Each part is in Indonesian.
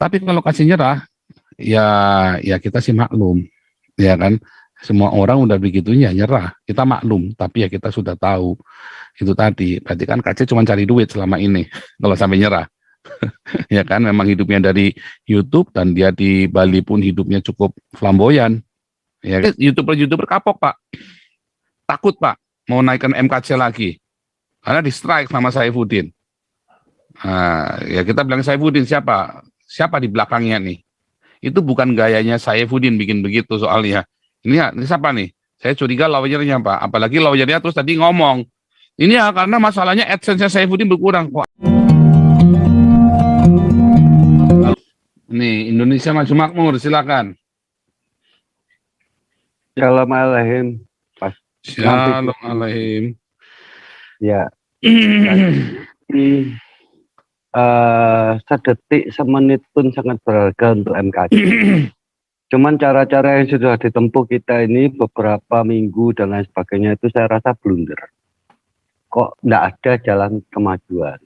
Tapi kalau kasih nyerah, ya ya kita sih maklum, ya kan. Semua orang udah begitunya nyerah, kita maklum. Tapi ya kita sudah tahu itu tadi. Berarti kan KC cuma cari duit selama ini. Kalau sampai nyerah, ya kan. Memang hidupnya dari YouTube dan dia di Bali pun hidupnya cukup flamboyan. Ya, YouTuber kapok Pak, takut Pak mau naikkan MKC lagi karena di strike sama Saifuddin. Nah, ya kita bilang Saifuddin siapa? Siapa di belakangnya nih? Itu bukan gayanya Saifuddin bikin begitu soalnya. Ini siapa nih? Saya curiga lawyernya Pak. Apalagi lawyernya terus tadi ngomong. Ini ya karena masalahnya AdSense Saifuddin berkurang. Wah. Nih Indonesia Maju Makmur, silakan. Shalom Aleihim. Shalom Aleihim. Ya. Sedetik, semenit pun sangat berharga untuk MKC. Cuman cara-cara yang sudah ditempuh kita ini beberapa minggu dan lain sebagainya itu saya rasa blunder. Kok tidak ada jalan kemajuan.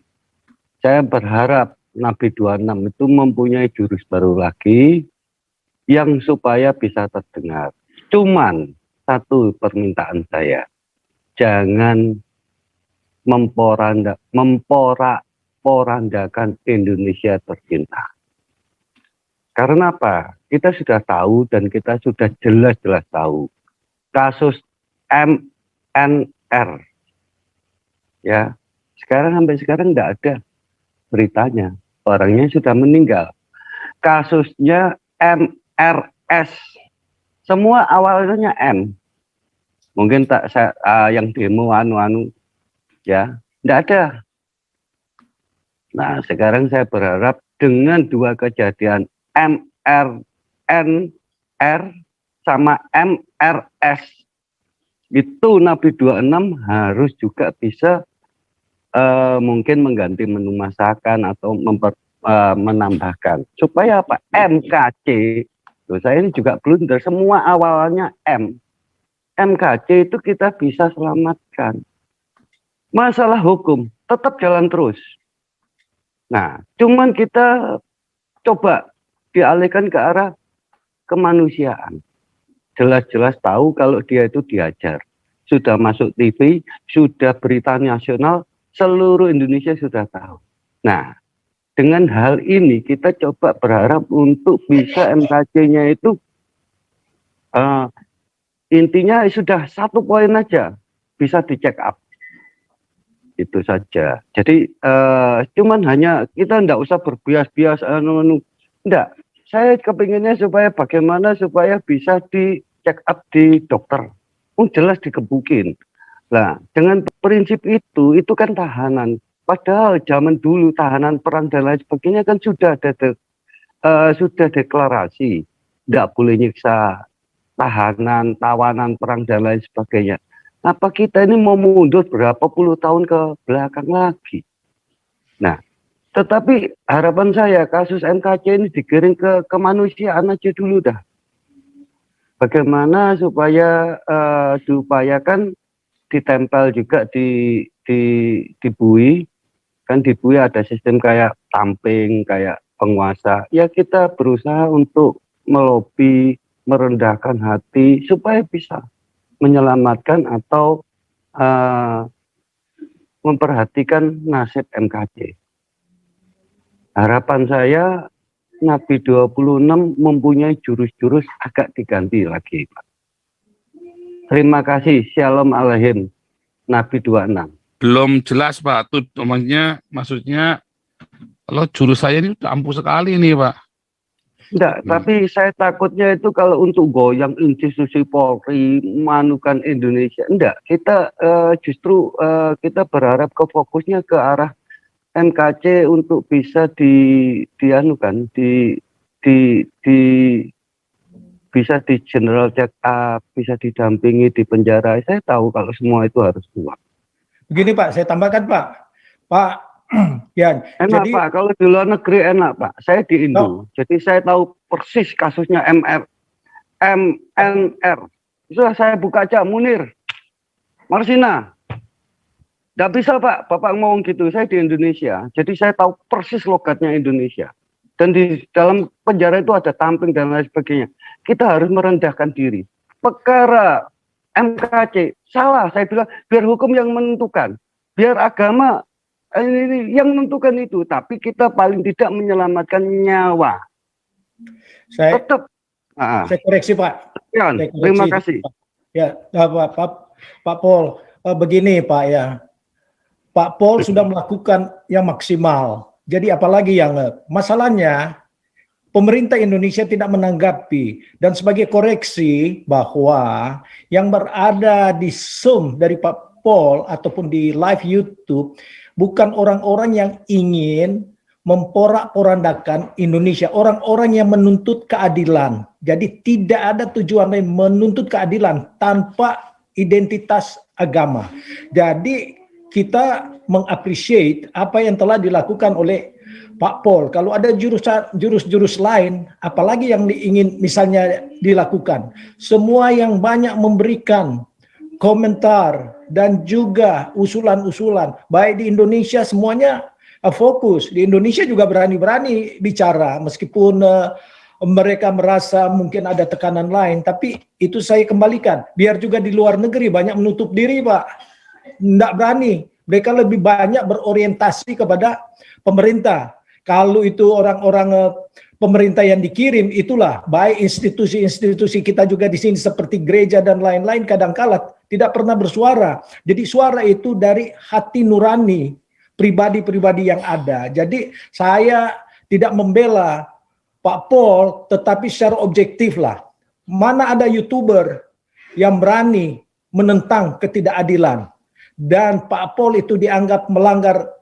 Saya berharap Nabi 26 itu mempunyai jurus baru lagi yang supaya bisa terdengar. Cuman satu permintaan saya, jangan memporak-porandakan Indonesia tercinta. Karena apa? Kita sudah tahu dan kita sudah jelas-jelas tahu kasus MNR. Ya, sampai sekarang tidak ada beritanya. Orangnya sudah meninggal. Kasusnya MRS. Semua awalnya M. Mungkin yang demo anu ya, tidak ada. Nah, sekarang saya berharap dengan dua kejadian MRNR sama MRS itu Nabi 26 harus juga bisa mungkin mengganti menu masakan atau menambahkan supaya apa MKC. Loh, saya ini juga blunder, semua awalnya M. MKC itu kita bisa selamatkan. Masalah hukum tetap jalan terus. Nah, cuman kita coba dialihkan ke arah kemanusiaan. Jelas-jelas tahu kalau dia itu diajar. Sudah masuk TV, sudah berita nasional, seluruh Indonesia sudah tahu. Nah, dengan hal ini kita coba berharap untuk bisa MKC-nya itu intinya sudah satu poin aja, bisa dicek up. Itu saja. Jadi cuman hanya kita enggak usah berbias-bias enggak. Saya kepinginnya supaya bagaimana supaya bisa di check up di dokter. Jelas dikebukin. Nah, dengan prinsip itu kan tahanan. Padahal zaman dulu tahanan perang dan lain sebagainya kan sudah ada sudah deklarasi enggak boleh nyiksa tahanan, tawanan perang dan lain sebagainya. Apa kita ini mau mundur berapa puluh tahun ke belakang lagi? Nah, tetapi harapan saya kasus MKC ini digiring ke kemanusiaan aja dulu dah. Bagaimana supaya diupayakan ditempel juga di BUI. Kan di BUI ada sistem kayak tamping, kayak penguasa. Ya kita berusaha untuk melobi, merendahkan hati supaya bisa menyelamatkan atau memperhatikan nasib MKC. Harapan saya Nabi 26 mempunyai jurus-jurus agak diganti lagi, Pak. Terima kasih. Shalom Aleihim. Nabi 26. Belum jelas Pak, itu maksudnya kalau jurus saya ini udah ampuh sekali nih Pak. Enggak, tapi saya takutnya itu kalau untuk goyang institusi Polri, manukan Indonesia, enggak. Kita justru kita berharap ke fokusnya ke arah MKC untuk bisa bisa di general check up, bisa didampingi di penjara. Saya tahu kalau semua itu harus kuat. Begini Pak, saya tambahkan Pak Yan. Enak jadi, Pak, kalau di luar negeri enak Pak. Saya di Indo, jadi saya tahu persis kasusnya MNR. Sudah saya buka aja, Munir, Marsina. Tidak bisa Pak, Bapak ngomong gitu. Saya di Indonesia, jadi saya tahu persis logatnya Indonesia. dan di dalam penjara itu ada tamping dan lain sebagainya. Kita harus merendahkan diri. Perkara MKC salah, saya bilang biar hukum yang menentukan, biar agama ini yang menentukan itu, tapi kita paling tidak menyelamatkan nyawa. Saya Tetap. saya koreksi Pak. Ya, Saya koreksi terima itu, kasih. Pak. Ya, Pak Pol, begini Pak ya. Pak Pol sudah melakukan yang maksimal. Jadi apalagi yang masalahnya pemerintah Indonesia tidak menanggapi, dan sebagai koreksi bahwa yang berada di Zoom dari Pak Pol ataupun di live YouTube bukan orang-orang yang ingin memporak-porandakan Indonesia, orang-orang yang menuntut keadilan. Jadi tidak ada tujuan lain menuntut keadilan tanpa identitas agama. Jadi kita mengapresiasi apa yang telah dilakukan oleh Pak Pol. Kalau ada jurus-jurus lain, apalagi yang ingin misalnya dilakukan. Semua yang banyak memberikan komentar dan juga usulan-usulan, baik di Indonesia semuanya fokus. Di Indonesia juga berani-berani bicara, meskipun mereka merasa mungkin ada tekanan lain. Tapi itu saya kembalikan. Biar juga di luar negeri banyak menutup diri, Pak. Tidak berani. Mereka lebih banyak berorientasi kepada pemerintah. Kalau itu orang-orang pemerintah yang dikirim, itulah baik institusi-institusi kita juga di sini seperti gereja dan lain-lain kadang-kala tidak pernah bersuara. Jadi suara itu dari hati nurani pribadi-pribadi yang ada. Jadi saya tidak membela Pak Pol, tetapi secara objektif lah. Mana ada YouTuber yang berani menentang ketidakadilan dan Pak Pol itu dianggap melanggar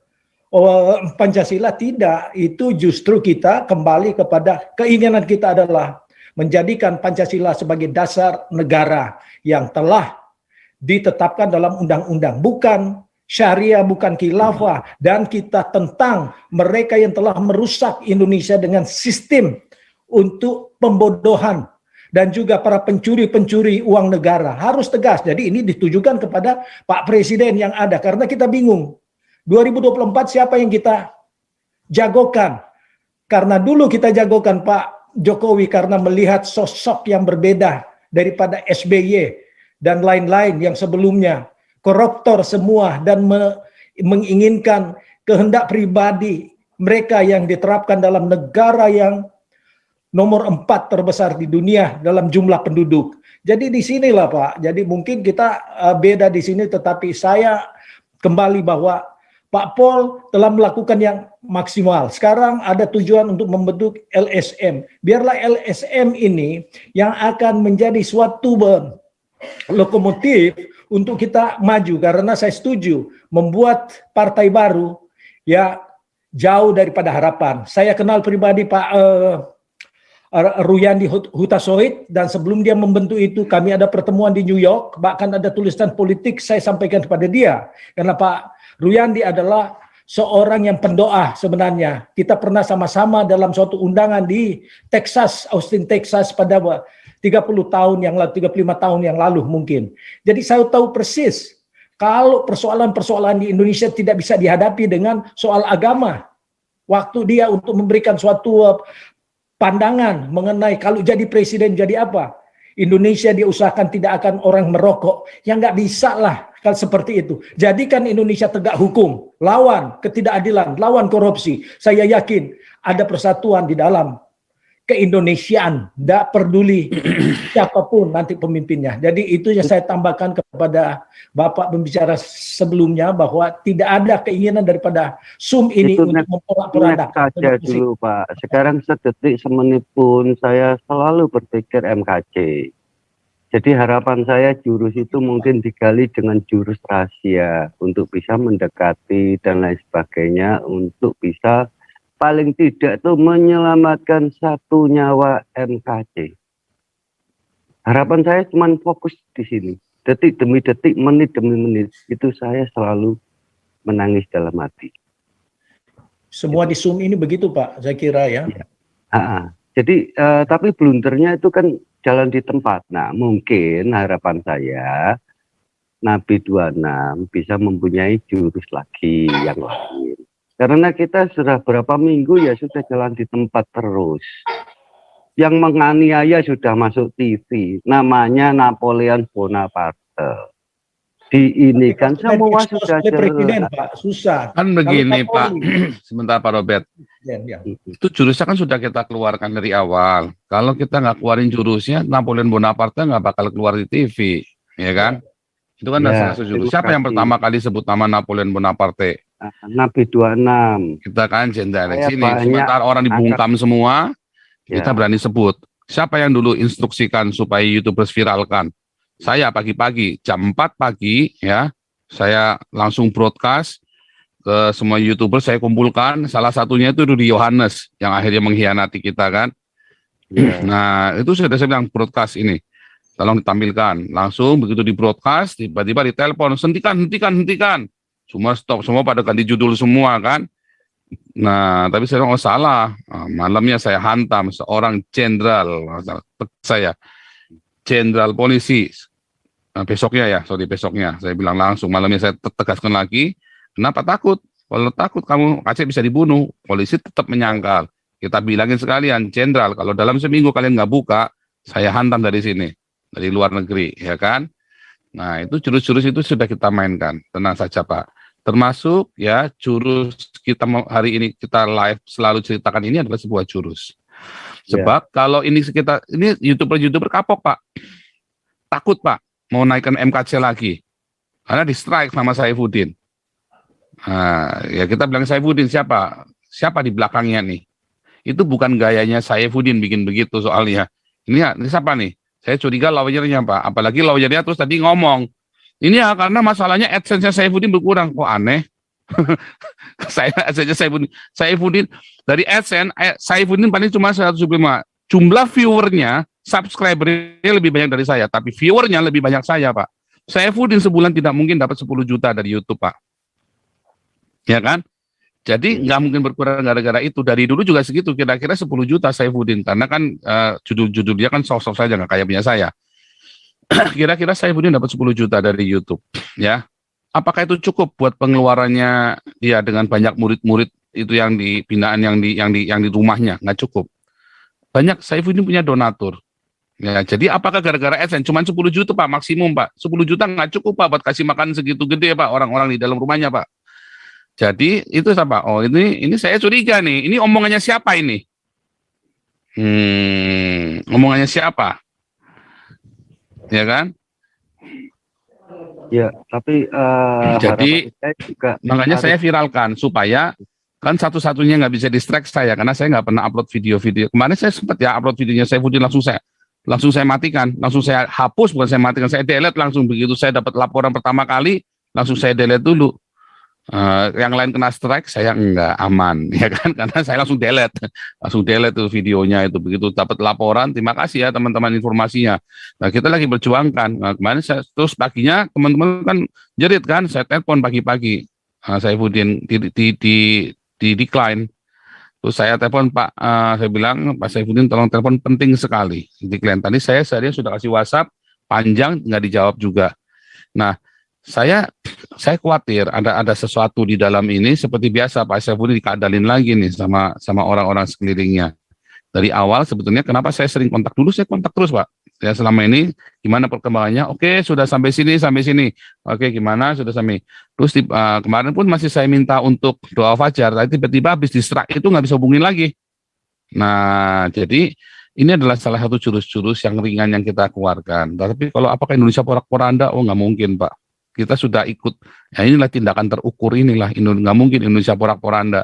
Pancasila? Tidak, itu justru kita kembali kepada keinginan kita adalah menjadikan Pancasila sebagai dasar negara yang telah ditetapkan dalam undang-undang, bukan syariah, bukan khilafah, dan kita tentang mereka yang telah merusak Indonesia dengan sistem untuk pembodohan dan juga para pencuri-pencuri uang negara. Harus tegas. Jadi ini ditujukan kepada Pak Presiden yang ada, karena kita bingung 2024 siapa yang kita jagokan. Karena dulu kita jagokan Pak Jokowi karena melihat sosok yang berbeda daripada SBY dan lain-lain yang sebelumnya. Koruptor semua dan menginginkan kehendak pribadi mereka yang diterapkan dalam negara yang nomor 4 terbesar di dunia dalam jumlah penduduk. Jadi di sinilah Pak. Jadi mungkin kita beda di sini, tetapi saya kembali bahwa Pak Pol telah melakukan yang maksimal. Sekarang ada tujuan untuk membentuk LSM. Biarlah LSM ini yang akan menjadi suatu lokomotif untuk kita maju, karena saya setuju membuat partai baru ya jauh daripada harapan. Saya kenal pribadi Pak Ruyandi Hutasoit, dan sebelum dia membentuk itu kami ada pertemuan di New York, bahkan ada tulisan politik saya sampaikan kepada dia, karena Pak Ruyandi adalah seorang yang pendoa sebenarnya. Kita pernah sama-sama dalam suatu undangan di Texas, Austin, Texas pada 30 tahun yang lalu, 35 tahun yang lalu mungkin. Jadi saya tahu persis kalau persoalan-persoalan di Indonesia tidak bisa dihadapi dengan soal agama. Waktu dia untuk memberikan suatu pandangan mengenai kalau jadi presiden jadi apa, Indonesia dia usahakan tidak akan orang merokok, yang nggak bisa lah kalau seperti itu. Jadikan Indonesia tegak hukum, lawan ketidakadilan, lawan korupsi. Saya yakin ada persatuan di dalam keindonesiaan, tidak peduli siapapun nanti pemimpinnya. Jadi itu yang saya tambahkan kepada Bapak pembicara sebelumnya, bahwa tidak ada keinginan daripada Zoom ini itu untuk memporak-porandakan saja dulu Pak. Sekarang sedetik semenit pun saya selalu berpikir MKC. Jadi harapan saya jurus itu mungkin digali dengan jurus rahasia untuk bisa mendekati dan lain sebagainya, untuk bisa paling tidak itu menyelamatkan satu nyawa MKC. Harapan saya cuma fokus di sini. Detik demi detik, menit demi menit, itu saya selalu menangis dalam hati. Semua di Zoom ini begitu Pak, saya kira ya. Jadi tapi blundernya itu kan jalan di tempat. Nah mungkin harapan saya Nabi 26 bisa mempunyai jurus lagi yang lain. Karena kita sudah berapa minggu ya sudah jalan di tempat terus. Yang menganiaya sudah masuk TV. Namanya Napoleon Bonaparte. Diinikan Sudah semua diekspos sudah oleh presiden, jelas. Pak. Susah. Kan begini Kalau Pak, Kapolri, sebentar Pak Robert, ya. itu jurusnya kan sudah kita keluarkan dari awal. Kalau kita nggak keluarin jurusnya, Napoleon Bonaparte nggak bakal keluar di TV, ya kan? Itu kan Ya, salah satu jurus. terima Siapa yang kasih. pertama kali sebut nama Napoleon Bonaparte? Nabi 26. Kita kan jenderal Saya sini. banyak Sementara orang dibungkam semua, kita Ya. berani sebut. Siapa yang dulu instruksikan supaya YouTubers viralkan? Saya pagi-pagi, jam 4 pagi, ya, saya langsung broadcast ke semua YouTuber, saya kumpulkan. Salah satunya itu Rudy Yohanes, yang akhirnya mengkhianati kita kan. Ya. Nah, itu sudah saya bilang broadcast ini. Tolong ditampilkan. Langsung begitu di broadcast, tiba-tiba ditelepon, hentikan. Semua stop, semua pada ganti judul semua kan. Nah, tapi saya bilang, oh salah. Nah, malamnya saya hantam seorang jenderal, saya jenderal polisi. Nah, besoknya saya bilang langsung, malamnya saya tegaskan lagi. Kenapa takut? Kalau takut kamu Aceh bisa dibunuh. Polisi tetap menyangkal. Kita bilangin sekalian, jenderal, kalau dalam seminggu kalian nggak buka, saya hantam dari sini, dari luar negeri, ya kan? Nah, itu jurus-jurus itu sudah kita mainkan. Tenang saja Pak. Termasuk ya jurus kita hari ini kita live selalu ceritakan ini adalah sebuah jurus. Sebab kalau ini YouTuber kapok Pak, takut Pak mau naikkan MKC lagi, karena di strike sama Saifuddin. Nah, ya kita bilang Saifuddin siapa di belakangnya nih? Itu bukan gayanya Saifuddin bikin begitu soalnya. Ini siapa nih? Saya curiga lawyernya Pak, apalagi lawyernya terus tadi ngomong. Ini ya karena masalahnya AdSense Saifuddin berkurang. Kok aneh? Saifuddin dari AdSense Saifuddin paling cuma 105. Jumlah viewernya, subscribernya lebih banyak dari saya, tapi viewernya lebih banyak saya, Pak. Saifuddin sebulan tidak mungkin dapat 10 juta dari YouTube, Pak. Ya kan? Jadi nggak mungkin berkurang gara-gara itu. Dari dulu juga segitu, kira-kira 10 juta Saifuddin. Karena kan judul-judul dia kan sok-sok saja, nggak kayak punya saya. Kira-kira Saifuddin dapat 10 juta dari YouTube, ya. Apakah itu cukup buat pengeluarannya dia dengan banyak murid-murid itu yang di binaan yang di rumahnya? Nggak cukup. Banyak Saifuddin punya donatur. Ya, jadi apakah gara-gara AdSense cuma 10 juta Pak maksimum Pak? 10 juta nggak cukup Pak buat kasih makan segitu gede Pak orang-orang di dalam rumahnya Pak. Jadi itu apa? Oh ini saya curiga nih. Ini omongannya siapa ini? Omongannya siapa? Ya kan? Ya, tapi jadi saya juga makanya saya viralkan supaya kan satu-satunya nggak bisa distract saya karena saya nggak pernah upload video-video. Kemarin saya sempat ya upload videonya Saifuddin langsung saya matikan, langsung saya hapus, bukan saya matikan, saya delete langsung begitu saya dapat laporan pertama kali langsung saya delete dulu. Yang lain kena strike saya enggak aman ya kan karena saya langsung delete tuh videonya itu begitu dapat laporan terima kasih ya teman-teman informasinya. Nah kita lagi berjuangkan. Nah, kemarin terus paginya teman-teman kan jerit kan saya telepon pagi-pagi Saifuddin di decline. Terus saya telepon Pak saya bilang Pak Saifuddin tolong telepon penting sekali decline. Tadi saya seharian sudah kasih WhatsApp panjang nggak dijawab juga. Nah saya khawatir ada sesuatu di dalam ini seperti biasa Pak Saifuddin dikadalin lagi nih sama orang-orang sekelilingnya. Dari awal sebetulnya kenapa saya sering kontak dulu, saya kontak terus Pak. Ya selama ini gimana perkembangannya? Oke, sudah sampai sini. Oke, gimana? Sudah sampai. Terus kemarin pun masih saya minta untuk doa fajar, tapi tiba-tiba habis diserak itu nggak bisa hubungin lagi. Nah, jadi ini adalah salah satu jurus-jurus yang ringan yang kita keluarkan. Tapi kalau apakah Indonesia porak-poranda? Oh nggak mungkin Pak. Kita sudah ikut, ya inilah tindakan terukur inilah, nggak mungkin Indonesia porak-poranda.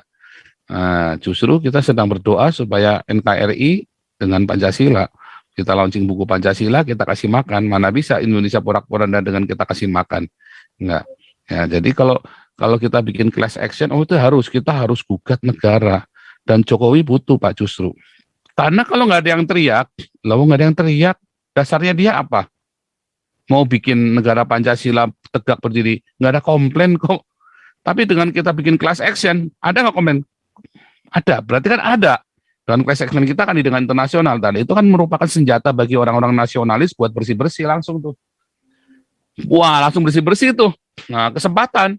Justru kita sedang berdoa supaya NKRI dengan Pancasila, kita launching buku Pancasila, kita kasih makan, mana bisa Indonesia porak-poranda dengan kita kasih makan, enggak. Ya, jadi kalau kita bikin class action, kita harus gugat negara, dan Jokowi butuh Pak justru. Karena kalau nggak ada yang teriak, dasarnya dia apa? Mau bikin negara Pancasila tegak berdiri, nggak ada komplain kok. Tapi dengan kita bikin class action, ada nggak komplain? Ada, berarti kan ada. Dan class action kita kan di dengan internasional tadi, itu kan merupakan senjata bagi orang-orang nasionalis buat bersih-bersih langsung tuh. Wah, langsung bersih-bersih tuh. Nah, kesempatan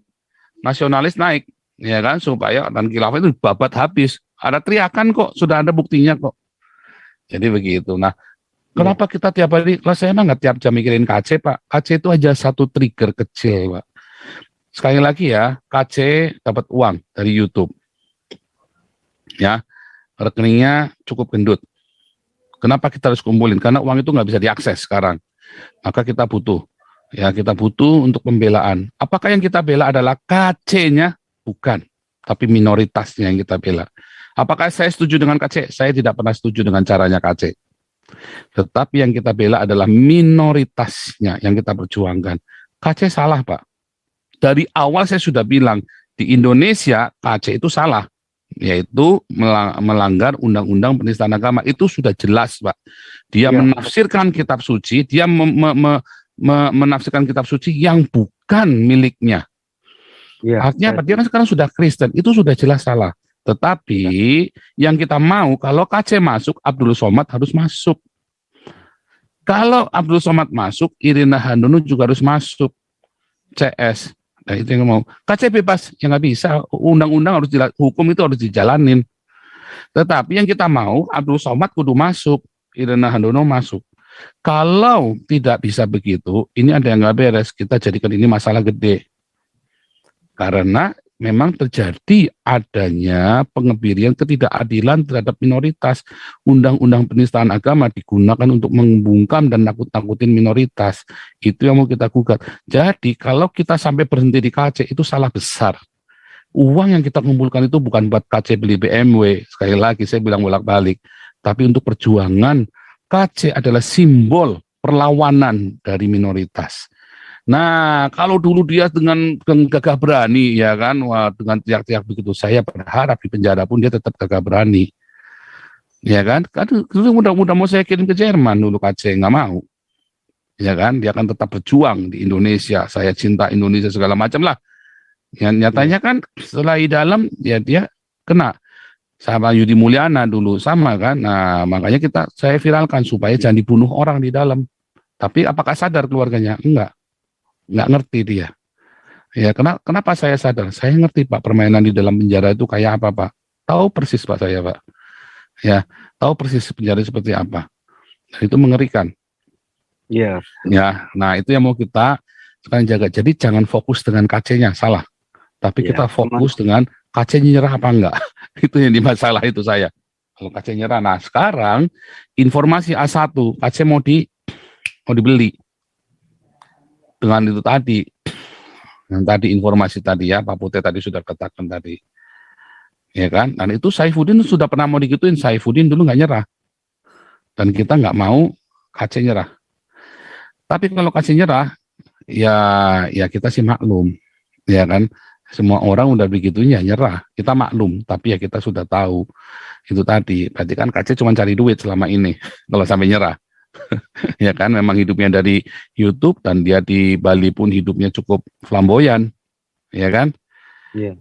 nasionalis naik. ya kan, supaya dan khilafah itu babat habis. Ada teriakan kok, sudah ada buktinya kok. Jadi begitu. Nah, kenapa kita tiap hari, lah saya emang nggak tiap jam mikirin KC, Pak. KC itu aja satu trigger kecil, Pak. Sekali lagi ya, KC dapat uang dari YouTube. Ya, rekeningnya cukup gendut. Kenapa kita harus kumpulin? Karena uang itu nggak bisa diakses sekarang. Maka kita butuh. Ya, kita butuh untuk pembelaan. Apakah yang kita bela adalah KC-nya? Bukan. Tapi minoritasnya yang kita bela. Apakah saya setuju dengan KC? Saya tidak pernah setuju dengan caranya KC. Tetapi yang kita bela adalah minoritasnya yang kita perjuangkan. KC salah, Pak. Dari awal saya sudah bilang, di Indonesia KC itu salah. Yaitu melanggar undang-undang penistaan agama. Itu sudah jelas, Pak. Dia menafsirkan kitab suci, dia menafsirkan kitab suci yang bukan miliknya. Artinya apa? Dia kan sekarang sudah Kristen, itu sudah jelas salah. Tetapi yang kita mau, kalau KC masuk, Abdul Somad harus masuk. Kalau Abdul Somad masuk, Irina Handono juga harus masuk. CS. Nah, itu yang mau. KC bebas, ya nggak bisa. Undang-undang harus hukum itu harus dijalanin. Tetapi yang kita mau, Abdul Somad kudu masuk, Irina Handono masuk. Kalau tidak bisa begitu, ini ada yang nggak beres. Kita jadikan ini masalah gede. Karena memang terjadi adanya pengebirian ketidakadilan terhadap minoritas. Undang-undang penistaan agama digunakan untuk membungkam dan nakut-nakutin minoritas. Itu yang mau kita gugat. Jadi kalau kita sampai berhenti di KC itu salah besar. Uang yang kita kumpulkan itu bukan buat KC beli BMW. Sekali lagi saya bilang bolak-balik. Tapi untuk perjuangan, KC adalah simbol perlawanan dari minoritas. Nah, kalau dulu dia dengan gagah berani, ya kan, wah, dengan teriak-teriak begitu, saya berharap di penjara pun dia tetap gagah berani, ya kan? Kan mudah-mudah mau saya kirim ke Jerman dulu KC, nggak mau, ya kan? Dia akan tetap berjuang di Indonesia, saya cinta Indonesia segala macam lah. Yang nyatanya kan setelah di dalam, ya dia kena sama Yudi Mulyana dulu sama kan. Nah, makanya saya viralkan supaya jangan dibunuh orang di dalam. Tapi apakah sadar keluarganya? Nggak ngerti dia. Ya, kenapa saya sadar? Saya ngerti, Pak, permainan di dalam penjara itu kayak apa, Pak. Tahu persis, Pak, saya, Pak. Ya, tahu persis penjara seperti apa. Dan itu mengerikan. Iya. Ya, nah itu yang mau kita sekarang jaga. Jadi jangan fokus dengan KC-nya, salah. Tapi kita fokus dengan KC-nya nyerah apa enggak. Itu yang dimasalah itu saya. Kalau KC nyerah, nah sekarang informasi A1, KC mau dibeli. Dengan itu tadi, yang tadi informasi tadi ya, Pak Putih tadi sudah katakan tadi, ya kan? Dan itu Saifuddin sudah pernah mau digituin, Saifuddin dulu nggak nyerah, dan kita nggak mau KC nyerah. Tapi kalau KC nyerah, ya kita sih maklum, ya kan? Semua orang udah begitunya nyerah, kita maklum, tapi ya kita sudah tahu itu tadi. Berarti kan KC cuma cari duit selama ini, kalau sampai nyerah. Ya kan, memang hidupnya dari YouTube dan dia di Bali pun hidupnya cukup flamboyan, ya kan? Iya.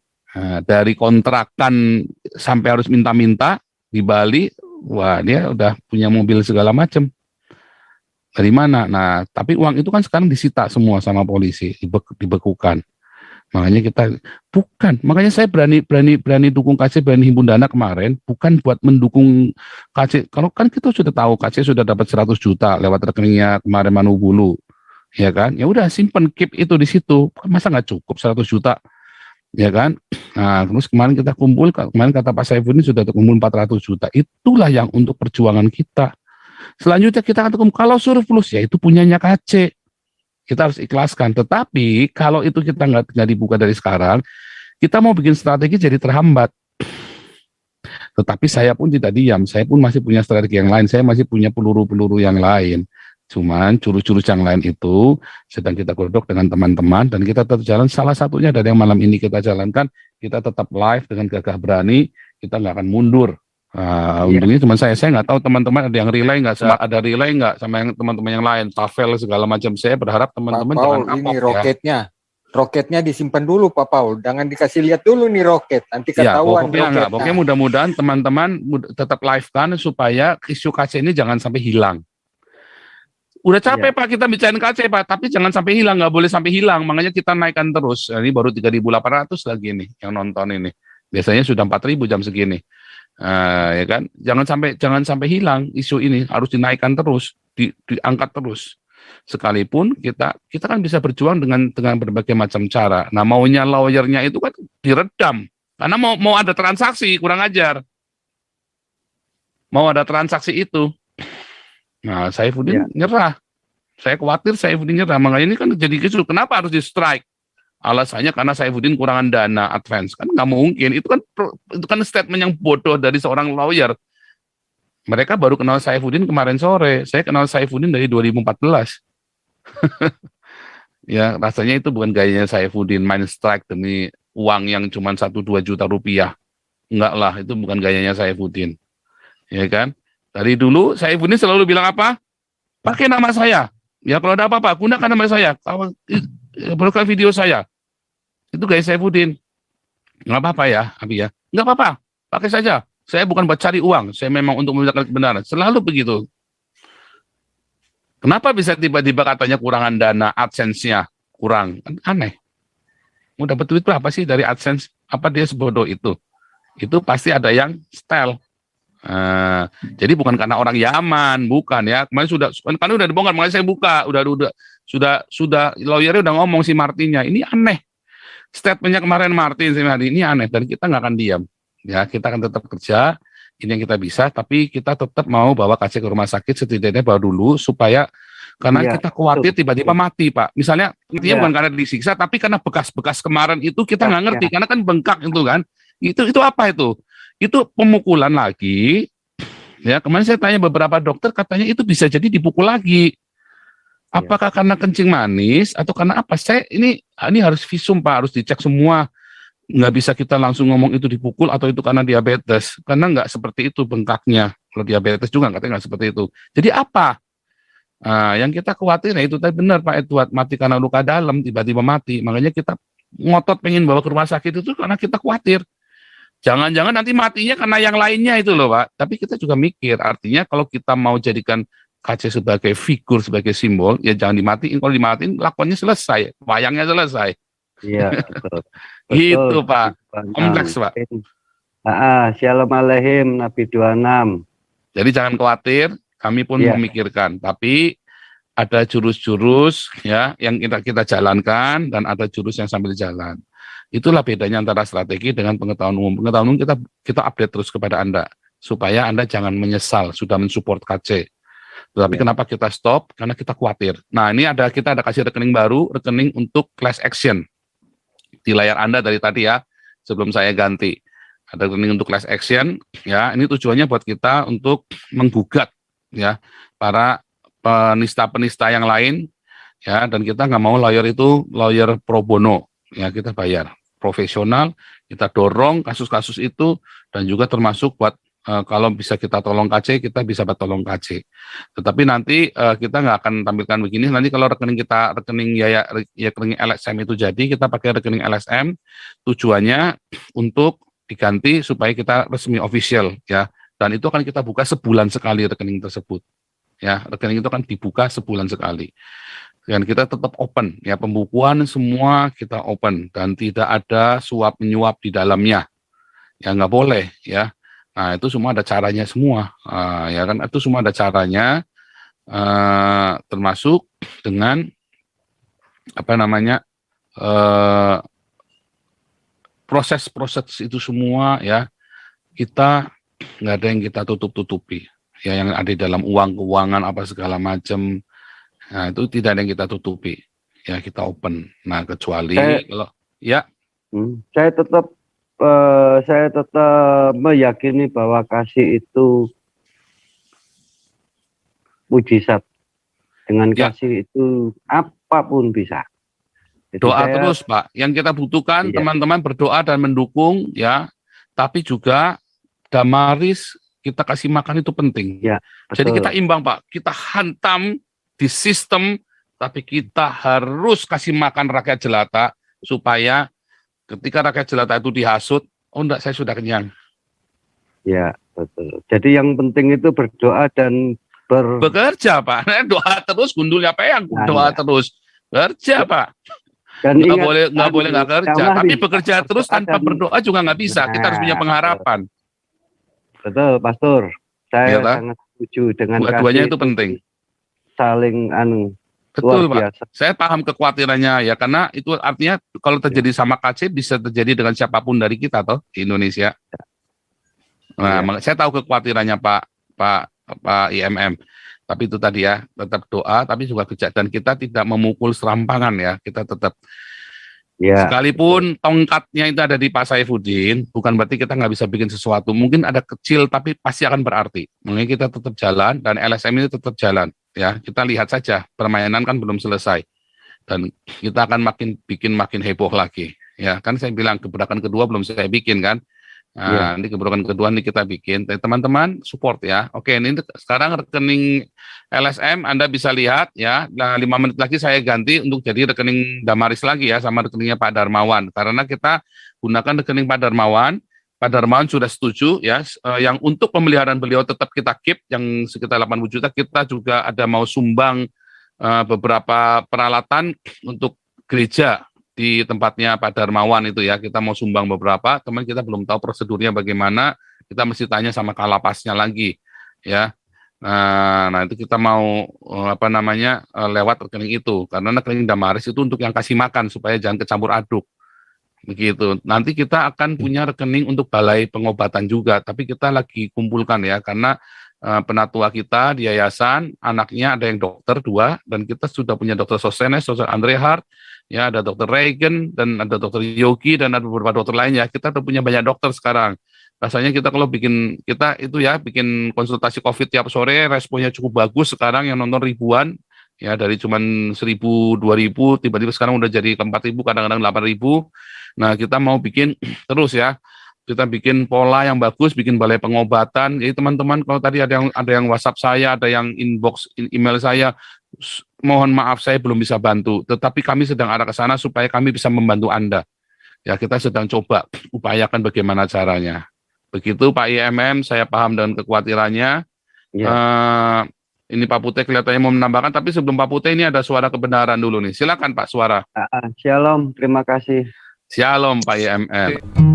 Dari kontrakan sampai harus minta-minta di Bali, wah dia udah punya mobil segala macam. Dari mana? Nah, tapi uang itu kan sekarang disita semua sama polisi, dibekukan. Makanya saya berani dukung KC, berani himpun dana kemarin, bukan buat mendukung KC. Kalau kan kita sudah tahu KC sudah dapat 100 juta lewat rekeningnya kemarin Manubulu, ya kan? Ya udah simpen, keep itu di situ. Masa nggak cukup 100 juta, ya kan? Nah, terus kemarin kita kumpul, kemarin kata Pak Saifuddin sudah terkumpul 400 juta. Itulah yang untuk perjuangan kita. Selanjutnya kita akan kalau surplus, ya itu punyanya KC. Kita harus ikhlaskan. Tetapi kalau itu kita nggak dibuka dari sekarang, kita mau bikin strategi jadi terhambat. Tetapi saya pun tidak diam. Saya pun masih punya strategi yang lain. Saya masih punya peluru-peluru yang lain. Cuman jurus-jurus yang lain itu sedang kita godok dengan teman-teman dan kita tetap jalan. Salah satunya dari yang malam ini kita jalankan, kita tetap live dengan gagah berani. Kita nggak akan mundur. Untungnya cuma saya nggak tahu teman-teman ada yang relay nggak, ada relay nggak sama yang teman-teman yang lain, Tavel segala macam. Saya berharap teman-teman jangan kapok ini roketnya disimpan dulu Pak Paul, jangan dikasih lihat dulu nih roket, nanti ketahuan. Pokoknya mudah-mudahan teman-teman tetap live kan supaya isu KC ini jangan sampai hilang. Udah capek Pak kita bicarain KC Pak, tapi jangan sampai hilang, nggak boleh sampai hilang. Makanya kita naikkan terus. Nah, ini baru 3.800 lagi nih yang nonton ini. Biasanya sudah 4.000 jam segini. Ya kan? Jangan sampai hilang isu ini, harus dinaikkan terus, diangkat terus. Sekalipun kita kan bisa berjuang dengan berbagai macam cara. Nah, maunya lawyernya itu kan diredam. Karena mau ada transaksi, kurang ajar. Mau ada transaksi itu. Nah, Saifuddin nyerah. Saya khawatir Saifuddin nyerah. Makanya ini kan jadi isu. Kenapa harus di strike? Alasannya karena Saifuddin kurangan dana advance. Kan nggak mungkin. Itu kan statement yang bodoh dari seorang lawyer. Mereka baru kenal Saifuddin kemarin sore. Saya kenal Saifuddin dari 2014. Ya, rasanya itu bukan gayanya Saifuddin main strike demi uang yang cuma 1-2 juta rupiah. Enggak lah, itu bukan gayanya Saifuddin. Ya kan? Dari dulu Saifuddin selalu bilang apa? Pakai nama saya. Ya kalau ada apa-apa, gunakan nama saya. Perlukan video saya. Itu gaya Saifuddin. Nggak apa-apa ya, Abi ya. Nggak apa-apa, pakai saja. Saya bukan buat cari uang, saya memang untuk membicarakan kebenaran. Selalu begitu. Kenapa bisa tiba-tiba katanya kurangan dana, AdSense-nya kurang? Aneh. Mau dapat duit berapa sih dari AdSense? Apa dia sebodoh itu? Itu pasti ada yang style. Jadi bukan karena orang Yaman, bukan ya. Kemarin udah dibongkar, makanya saya buka, sudah lawyernya udah ngomong si Martinnya. Ini aneh. Statementnya kemarin Martin ini aneh dan kita nggak akan diam. Ya, kita akan tetap kerja. Ini yang kita bisa, tapi kita tetap mau bawa KC ke rumah sakit setidaknya bawa dulu supaya karena kita khawatir tiba-tiba mati, Pak. Misalnya matinya bukan karena disiksa, tapi karena bekas-bekas kemarin itu kita nggak ngerti karena kan bengkak itu kan. Itu apa itu? Itu pemukulan lagi, ya kemarin saya tanya beberapa dokter katanya itu bisa jadi dipukul lagi. Apakah karena kencing manis atau karena apa? Ini harus visum Pak, harus dicek semua. Nggak bisa kita langsung ngomong itu dipukul atau itu karena diabetes, karena nggak seperti itu bengkaknya. Kalau diabetes juga katanya nggak seperti itu. Jadi apa? Yang kita khawatir itu tadi benar Pak Edward, mati karena luka dalam, tiba-tiba mati. Makanya kita ngotot pengen bawa ke rumah sakit itu karena kita khawatir. Jangan-jangan nanti matinya karena yang lainnya itu loh Pak. Tapi kita juga mikir, artinya kalau kita mau jadikan KC sebagai figur, sebagai simbol, ya jangan dimatiin. Kalau dimatiin, lakonnya selesai, wayangnya selesai. Iya, betul. Gitu Pak, kompleks Pak. Shalom alaihim Nabi 26. Jadi jangan khawatir, kami pun memikirkan. Tapi ada jurus-jurus ya yang kita jalankan dan ada jurus yang sambil jalan. Itulah bedanya antara strategi dengan pengetahuan umum. Pengetahuan umum kita update terus kepada Anda, supaya Anda jangan menyesal sudah mensupport KC. Tetapi kenapa kita stop? Karena kita khawatir. Nah ini kita ada kasih rekening baru, rekening untuk class action. Di layar Anda dari tadi ya, sebelum saya ganti. Ada rekening untuk class action, ya ini tujuannya buat kita untuk menggugat ya para penista-penista yang lain, ya dan kita nggak mau lawyer itu lawyer pro bono, ya kita bayar. Profesional, kita dorong kasus-kasus itu dan juga termasuk buat kalau bisa kita tolong KC, kita bisa tolong KC. Tetapi nanti kita nggak akan tampilkan begini. Nanti kalau rekening rekening LSM itu jadi, kita pakai rekening LSM. Tujuannya untuk diganti supaya kita resmi official ya. Dan itu akan kita buka sebulan sekali rekening tersebut. Ya, rekening itu akan dibuka sebulan sekali. Dan kita tetap open ya, pembukuan semua kita open dan tidak ada suap menyuap di dalamnya. Ya nggak boleh ya. Nah itu semua ada caranya semua, ya kan? Itu semua ada caranya, termasuk dengan apa namanya proses-proses itu semua ya kita nggak ada yang kita tutup-tutupi. Ya yang ada di dalam keuangan apa segala macam. Nah, itu tidak ada yang kita tutupi. Ya, kita open. Nah, kecuali kalau saya tetap meyakini bahwa kasih itu mujizat. Dengan kasih itu apapun bisa. Jadi doa terus, Pak. Yang kita butuhkan teman-teman berdoa dan mendukung ya. Tapi juga damaris kita kasih makan itu penting. Ya, jadi kita imbang, Pak. Kita hantam di sistem, tapi kita harus kasih makan rakyat jelata supaya ketika rakyat jelata itu dihasut, oh enggak, saya sudah kenyang. Ya, betul. Jadi yang penting itu berdoa dan Bekerja Pak, doa terus, gundulnya peang, Nah, doa ya. terus. Kerja Pak, Dan nggak ingat, boleh nggak kerja. jamaah Tapi di- bekerja terus tanpa akan- berdoa juga nggak bisa. Kita harus punya Nah, pengharapan. betul, Pastor. Saya Iya, lah. sangat setuju dengan Dua-duanya kasih itu penting. saling Betul luar Pak. biasa. Saya paham kekhawatirannya ya, karena itu artinya kalau terjadi sama KC bisa terjadi dengan siapapun dari kita toh di Indonesia. Nah, Iya. saya tahu kekhawatirannya Pak IMM. Tapi itu tadi ya, tetap doa, tapi juga kerja. Dan kita tidak memukul serampangan ya, kita tetap. Ya, Sekalipun tongkatnya itu ada di Pak Saifuddin, bukan berarti kita nggak bisa bikin sesuatu. Mungkin ada kecil, tapi pasti akan berarti. Makanya kita tetap jalan, dan LSM ini tetap jalan. Ya, kita lihat saja, permainan kan belum selesai. Dan kita akan makin heboh lagi. Ya, kan saya bilang gebrakan kedua belum saya bikin kan. Nah, ini gebrakan kedua nih kita bikin. Teman-teman support ya. Oke, ini sekarang rekening LSM Anda bisa lihat ya. Nah, 5 menit lagi saya ganti untuk jadi rekening Damaris lagi ya, sama rekeningnya Pak Darmawan. Karena kita gunakan rekening Pak Darmawan. Pak Darmawan sudah setuju ya. Yang untuk pemeliharaan beliau tetap kita keep, yang sekitar 80 juta. Kita juga ada mau sumbang beberapa peralatan untuk gereja di tempatnya Pak Darmawan itu ya. Kita mau sumbang beberapa, teman kita belum tahu prosedurnya bagaimana, kita mesti tanya sama kalapasnya lagi ya. Nah itu kita mau lewat rekening itu, karena rekening Damaris itu untuk yang kasih makan supaya jangan kecampur aduk begitu. Nanti kita akan punya rekening untuk balai pengobatan juga, tapi kita lagi kumpulkan ya, karena penatua kita di yayasan, anaknya ada yang dokter 2, dan kita sudah punya dokter Sosenes, dokter Andre Hart, ya ada dokter Reagan, dan ada dokter Yogi, dan ada beberapa dokter lainnya. Kita udah punya banyak dokter sekarang. Rasanya kita kalau bikin konsultasi COVID tiap sore, responnya cukup bagus sekarang, yang nonton ribuan, ya dari cuman 1.000, 2.000, tiba-tiba sekarang udah jadi ke 4.000, kadang-kadang 8.000. Nah kita mau bikin terus ya. Kita bikin pola yang bagus, bikin balai pengobatan. Jadi teman-teman, kalau tadi ada yang WhatsApp saya, ada yang inbox email saya, mohon maaf saya belum bisa bantu. Tetapi kami sedang arah ke sana supaya kami bisa membantu Anda. Ya kita sedang coba upayakan bagaimana caranya. Begitu Pak IMM, saya paham dengan kekhawatirannya. ya. Ini Pak Pute kelihatannya mau menambahkan, tapi sebelum Pak Pute ini ada suara kebenaran dulu nih. Silakan Pak suara. Shalom, terima kasih. Shalom Pak IMM.